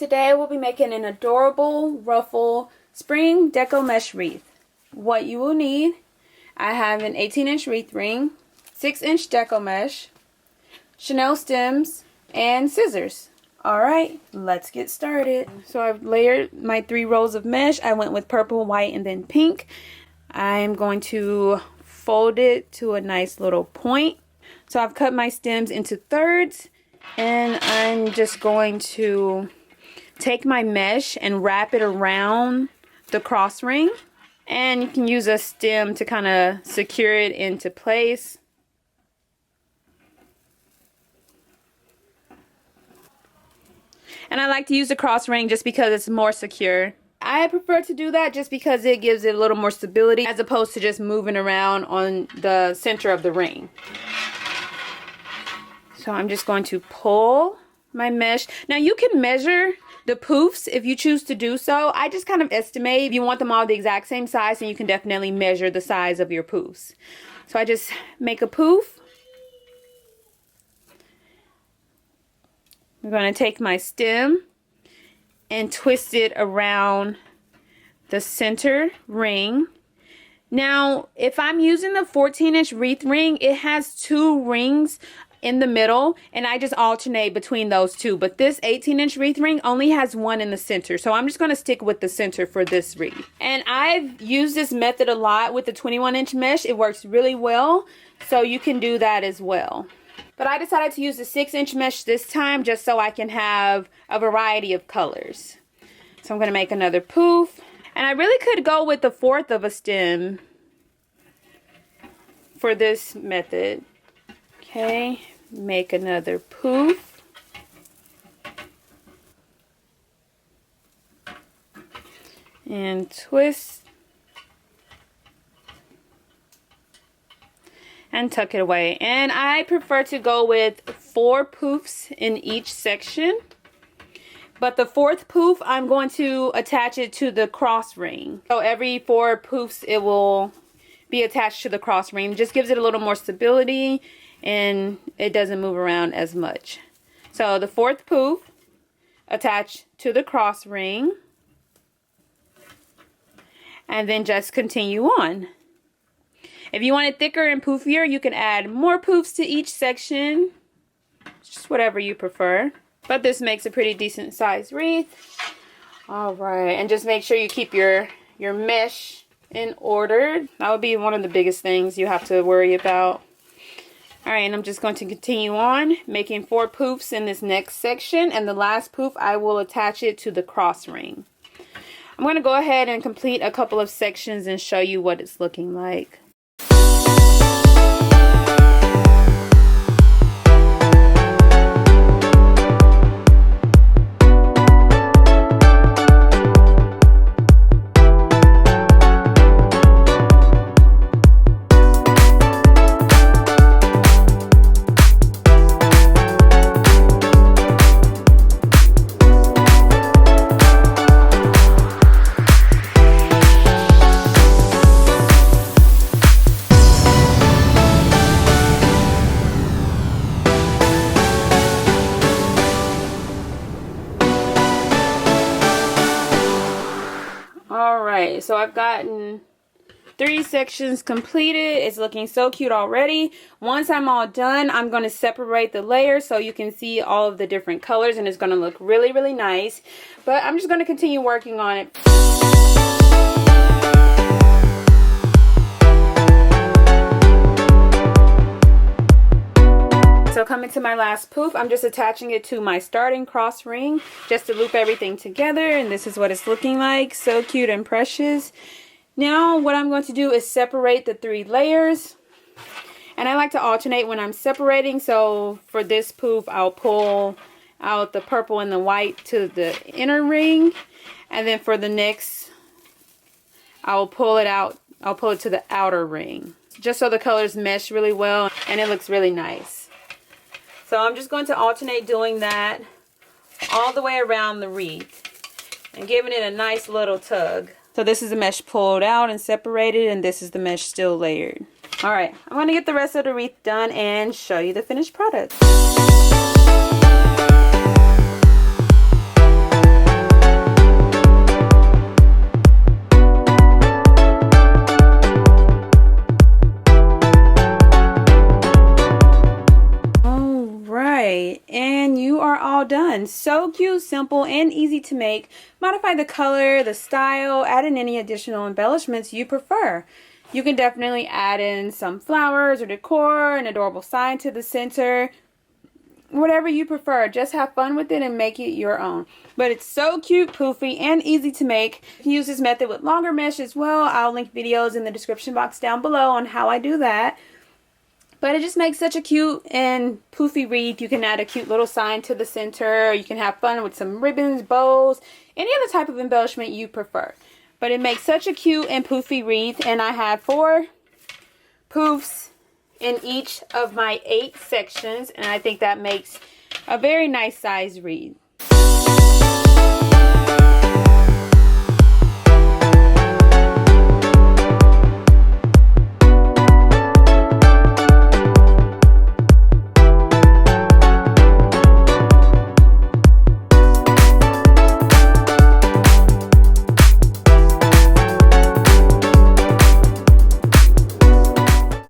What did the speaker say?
today we'll be making an adorable ruffle spring deco mesh wreath. What you will need, I have an 18-inch wreath ring, 6-inch deco mesh, chenille stems, and scissors. Alright, let's get started. So I've layered my 3 rows of mesh. I went with purple, white, and then pink. I'm going to fold it to a nice little point. So I've cut my stems into thirds, and I'm just going to take my mesh and wrap it around the cross ring, and you can use a stem to kind of secure it into place. And I like to use the cross ring just because it's more secure. I prefer to do that just because it gives it a little more stability as opposed to just moving around on the center of the ring. So I'm just going to pull my mesh. Now you can measure the poofs if you choose to do so. I just kind of estimate. If you want them all the exact same size, then you can definitely measure the size of your poofs. So I just make a poof. I'm going to take my stem and twist it around the center ring. Now, if I'm using the 14-inch wreath ring, it has 2 rings in the middle, and I just alternate between those 2. But this 18-inch wreath ring only has 1 in the center, so I'm just going to stick with the center for this wreath. And I've used this method a lot with the 21-inch mesh. It works really well, so you can do that as well. But I decided to use the 6-inch mesh this time just so I can have a variety of colors. So I'm going to make another poof. And I really could go with the 1/4 of a stem for this method. Okay, make another poof. And twist. And tuck it away. And I prefer to go with 4 poofs in each section. But the 4th poof, I'm going to attach it to the cross ring. So every 4 poofs, it will be attached to the cross ring. It just gives it a little more stability, and it doesn't move around as much. So the 4th poof, attach to the cross ring, and then just continue on. If you want it thicker and poofier, you can add more poofs to each section, just whatever you prefer. But this makes a pretty decent sized wreath. All right, and just make sure you keep your mesh in order. That would be one of the biggest things you have to worry about. All right, and I'm just going to continue on making 4 poofs in this next section, and the last poof I will attach it to the cross ring. I'm going to go ahead and complete a couple of sections and show you what it's looking like. Alright, so I've gotten 3 sections completed. It's looking so cute already. Once I'm all done, I'm going to separate the layers so you can see all of the different colors, and it's going to look really, really nice. But I'm just going to continue working on it. So coming to my last poof, I'm just attaching it to my starting cross ring just to loop everything together, and this is what it's looking like. So cute and precious. Now what I'm going to do is separate the 3 layers, and I like to alternate when I'm separating. So for this poof, I'll pull out the purple and the white to the inner ring, and then for the next, I'll pull it out. I'll pull it to the outer ring, just so the colors mesh really well and it looks really nice. So I'm just going to alternate doing that all the way around the wreath and giving it a nice little tug. So this is the mesh pulled out and separated, and this is the mesh still layered. Alright, I'm going to get the rest of the wreath done and show you the finished product. done. So cute, simple, and easy to make. Modify the color, the style, add in any additional embellishments you prefer. You can definitely add in some flowers or decor, an adorable sign to the center. Whatever you prefer, just have fun with it and make it your own. But it's so cute, poofy, and easy to make. You can use this method with longer mesh as well. I'll link videos in the description box down below on how I do that. But it just makes such a cute and poofy wreath. You can add a cute little sign to the center. You can have fun with some ribbons, bows, any other type of embellishment you prefer. But it makes such a cute and poofy wreath. And I have 4 poofs in each of my 8 sections. And I think that makes a very nice size wreath.